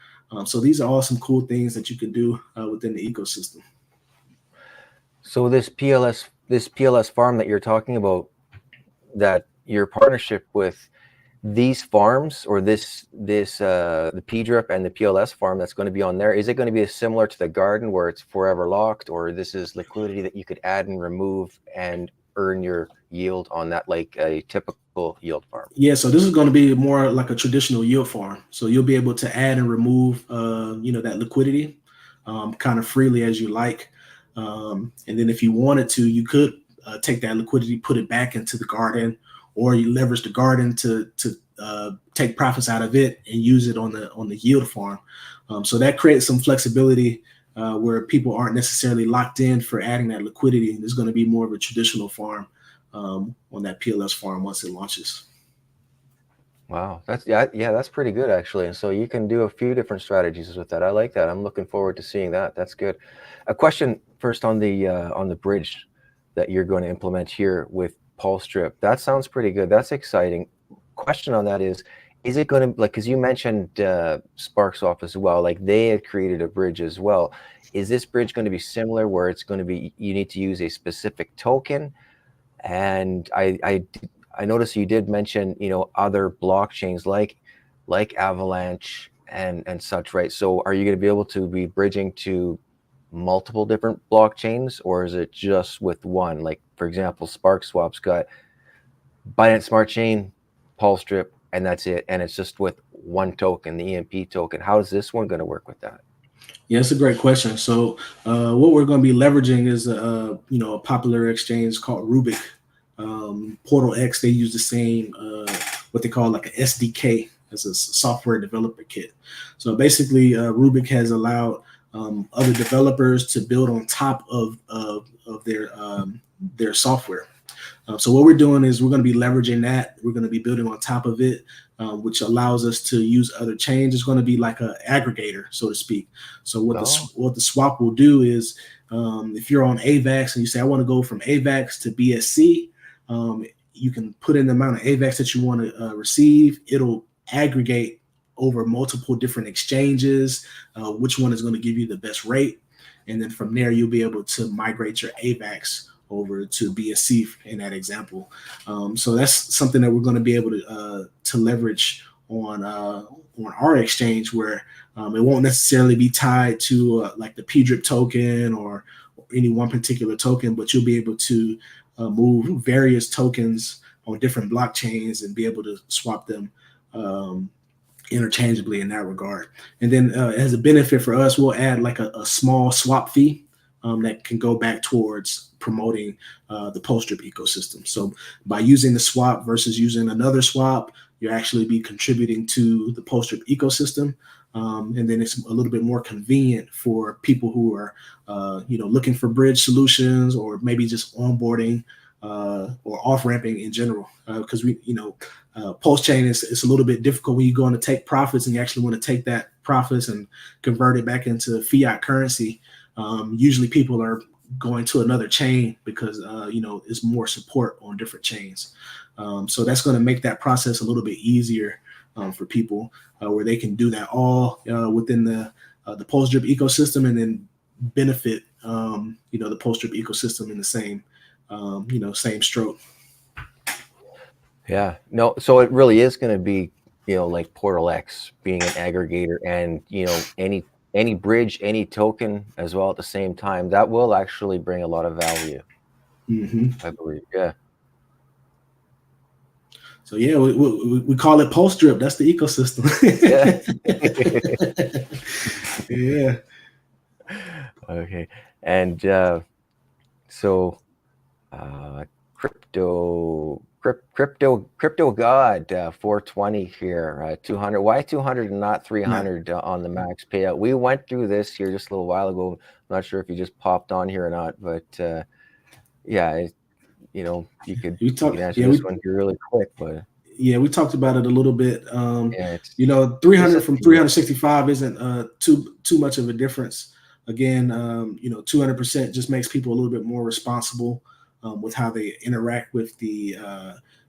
So these are all some cool things that you can do within the ecosystem. So this PLS farm that you're talking about, that your partnership with these farms, or the P-Drip and the PLS farm that's going to be on there, is it going to be similar to the garden where it's forever locked, or this is liquidity that you could add and remove and earn your yield on that like a typical yield farm? Yeah, so this is going to be more like a traditional yield farm. So you'll be able to add and remove, that liquidity kind of freely as you like. And then if you wanted to, you could take that liquidity, put it back into the garden, or you leverage the garden to take profits out of it and use it on the yield farm. So that creates some flexibility where people aren't necessarily locked in for adding that liquidity. There's going to be more of a traditional farm on that PLS farm once it launches. Wow, that's pretty good actually. And so you can do a few different strategies with that. I like that. I'm looking forward to seeing that. That's good. A question first on the bridge that you're going to implement here with Postrip. That sounds pretty good. That's exciting. Question on that is it going to, like, because you mentioned SparkSwap as well, like they had created a bridge as well. Is this bridge going to be similar where it's going to be, you need to use a specific token? And I noticed you did mention, other blockchains like Avalanche and such, right? So are you going to be able to be bridging to multiple different blockchains, or is it just with one? Like, for example, SparkSwap's got Binance Smart Chain, Postrip, and that's it. And it's just with one token, the EMP token. How is this one going to work with that? Yeah, it's a great question. So what we're going to be leveraging is a popular exchange called Rubik. Portal X, they use the same what they call like an SDK as a software developer kit. So basically, Rubik has allowed other developers to build on top of their software. So what we're doing is we're going to be leveraging that. We're going to be building on top of it, which allows us to use other chains. It's going to be like an aggregator, so to speak. So what Oh, the swap will do is, if you're on AVAX and you say I want to go from AVAX to BSC, you can put in the amount of AVAX that you want to receive. It'll aggregate over multiple different exchanges, which one is going to give you the best rate. And then from there, you'll be able to migrate your AVAX over to BSC in that example. So that's something that we're going to be able to leverage on our exchange, where it won't necessarily be tied to like the PDRIP token or any one particular token, but you'll be able to move various tokens on different blockchains and be able to swap them interchangeably in that regard. And then as a benefit for us, we'll add like a small swap fee that can go back towards promoting the Post-Drip ecosystem. So by using the swap versus using another swap, you'll actually be contributing to the Post-Drip ecosystem. And then it's a little bit more convenient for people who are, looking for bridge solutions, or maybe just onboarding or off ramping in general. Because post chain is a little bit difficult when you go on to take profits and you actually want to take that profits and convert it back into fiat currency. Usually people are going to another chain because it's more support on different chains. So that's going to make that process a little bit easier for people, where they can do that all within the Post-Drip ecosystem, and then benefit the Post-Drip ecosystem in the same same stroke. yeah. No, so it really is going to be, like Portal X being an aggregator, and any bridge, any token as well at the same time. That will actually bring a lot of value, Mm-hmm. I believe. Yeah. So yeah, we call it Post-Drip. That's the ecosystem. Yeah. Yeah. Okay. And so crypto god 420 here, 200. Why 200 and not 300 on the max payout? We went through this here just a little while ago. I'm not sure if you just popped on here or not, but yeah, you could answer this one here really quick, but we talked about it a little bit. yeah, it's 300 from 365 isn't too much of a difference. Again, 200% just makes people a little bit more responsible with how they interact with the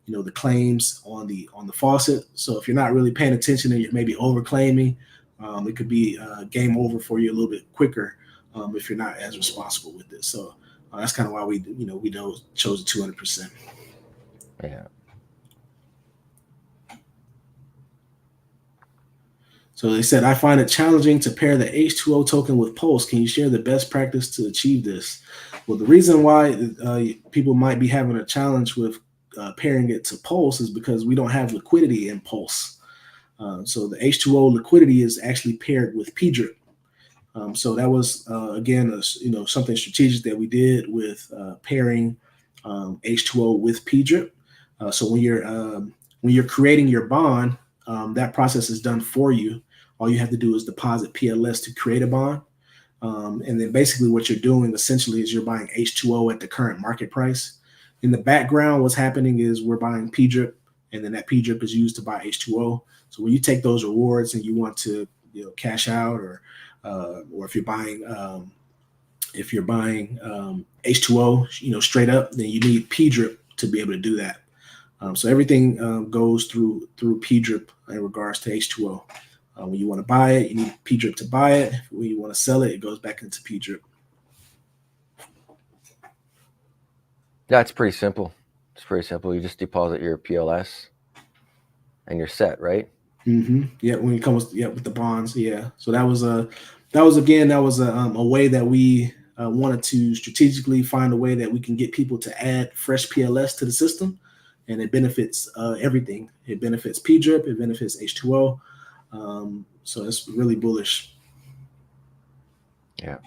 the claims on the faucet. So if you're not really paying attention and you're maybe overclaiming, it could be game over for you a little bit quicker if you're not as responsible with it. So that's kind of why we chose 200%. Yeah. So they said, I find it challenging to pair the H2O token with Pulse. Can you share the best practice to achieve this? Well, the reason why people might be having a challenge with pairing it to Pulse is because we don't have liquidity in Pulse. So the H2O liquidity is actually paired with PDRIP. So that was, again, something strategic that we did with pairing H2O with PDRIP. So when you're creating your bond, that process is done for you. All you have to do is deposit PLS to create a bond. And then basically what you're doing essentially is you're buying H2O at the current market price. In the background, what's happening is we're buying PDRIP, and then that PDRIP is used to buy H2O. So when you take those rewards and you want to cash out, or if you're buying H2O straight up, then you need PDRIP to be able to do that. So everything goes through PDRIP in regards to H2O. When you want to buy it, you need PDRIP to buy it. When you want to sell it, it goes back into PDRIP. That's pretty simple. It's pretty simple. You just deposit your PLS and you're set, right? Mm-hmm. Yeah, when it comes with the bonds, yeah. So that was a way that we wanted to strategically find a way that we can get people to add fresh PLS to the system, and it benefits everything. It benefits PDRIP, it benefits H2O. So it's really bullish. Yeah.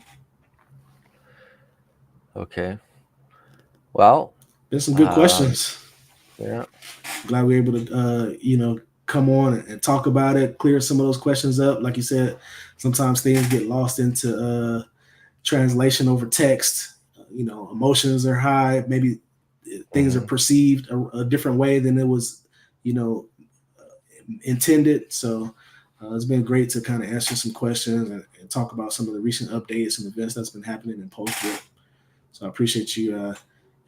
Okay. Well, there's some good questions. Yeah. Glad we were able to come on and talk about it, clear some of those questions up. Like you said, sometimes things get lost into translation over text. Emotions are high. Maybe things are perceived a different way than it was, intended. So it's been great to kind of answer some questions and talk about some of the recent updates and events that's been happening in post-drip. So I appreciate you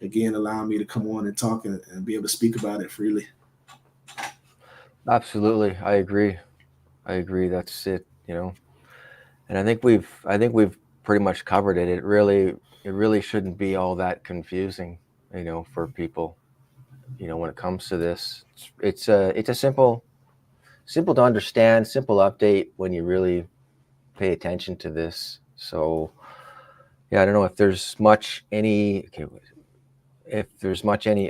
again allowing me to come on and talk and be able to speak about it freely. Absolutely, I agree. That's it. And I think we've pretty much covered it. It really shouldn't be all that confusing, for people. When it comes to this, it's a simple to understand, simple update when you really pay attention to this. So yeah, I don't know if there's much any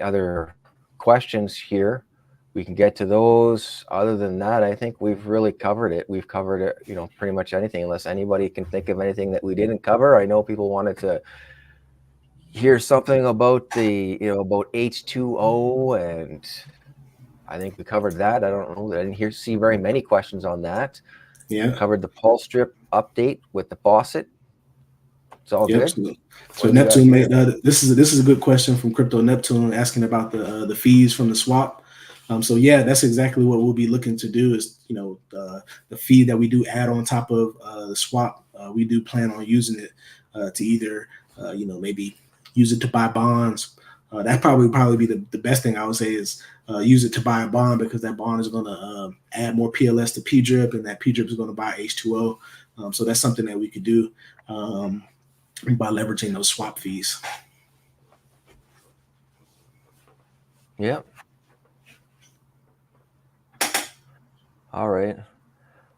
other questions here. We can get to those. Other than that, I think we've really covered it. We've covered it, pretty much anything, unless anybody can think of anything that we didn't cover. I know people wanted to hear something about about H2O, and I think we covered that. I don't know. I didn't see very many questions on that. Yeah. Covered the pulse strip update with the faucet. It's all Yep. good. So What do we got Neptune here? made this is a good question from Crypto Neptune asking about the fees from the swap. So yeah, that's exactly what we'll be looking to do is the fee that we do add on top of the swap. We do plan on using it to either maybe use it to buy bonds. That probably be the best thing I would say is use it to buy a bond, because that bond is going to add more PLS to P-drip, and that P-drip is going to buy H2O. So that's something that we could do by leveraging those swap fees. Yeah. All right.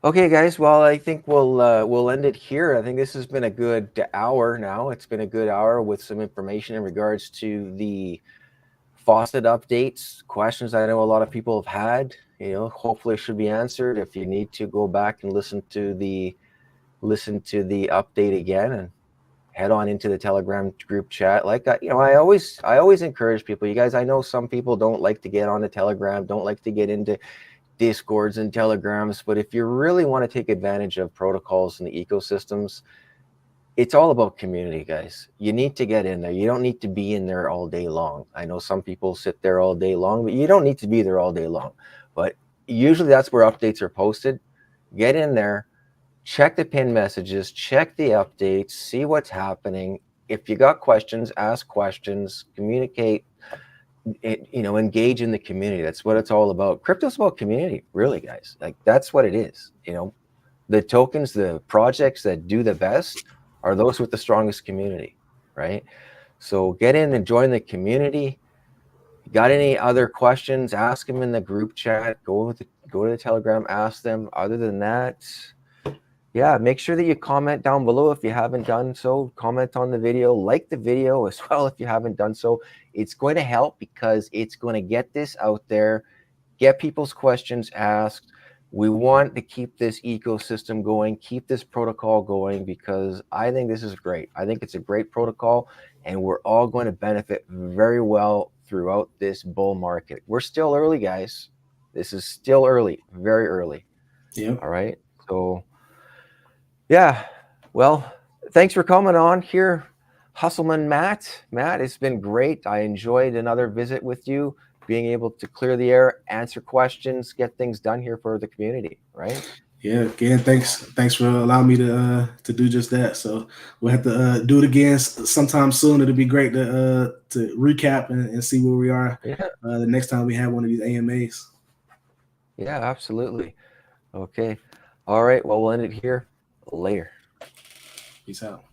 Okay, guys. Well, I think we'll end it here. I think this has been a good hour now. It's been a good hour with some information in regards to the faucet updates, questions I know a lot of people have had. Hopefully should be answered. If you need to go back and listen to the update again, and head on into the Telegram group chat. Like I always encourage people. You guys, I know some people don't like to get on the Telegram, don't like to get into Discords and Telegrams, but if you really want to take advantage of protocols and the ecosystems, it's all about community, guys. You need to get in there. You don't need to be in there all day long. I know some people sit there all day long, but you don't need to be there all day long. But usually that's where updates are posted. Get in there, check the pin messages, check the updates, see what's happening. If you got questions, ask questions, communicate, engage in the community. That's what it's all about. Crypto's about community, really, guys. Like, that's what it is. The tokens, the projects that do the best are those with the strongest community, right? So get in and join the community. Got any other questions? Ask them in the group chat. Go to the Telegram, ask them. Other than that, yeah, make sure that you comment down below if you haven't done so. Comment on the video, like the video as well if you haven't done so. It's going to help because it's going to get this out there, get people's questions asked. We want to keep this ecosystem going, keep this protocol going, because I think this is great. I think it's a great protocol, and we're all going to benefit very well throughout this bull market. We're still early, guys. This is still early, very early. Yeah. All right. So yeah, well, thanks for coming on here, Hustleman Matt. Matt, it's been great. I enjoyed another visit with you, being able to clear the air, answer questions, get things done here for the community, right? Yeah, again, thanks for allowing me to do just that. So we'll have to do it again sometime soon. It'll be great to recap and see where we are the next time we have one of these AMAs. Yeah, absolutely. Okay. All right. Well, we'll end it here. Later. Peace out.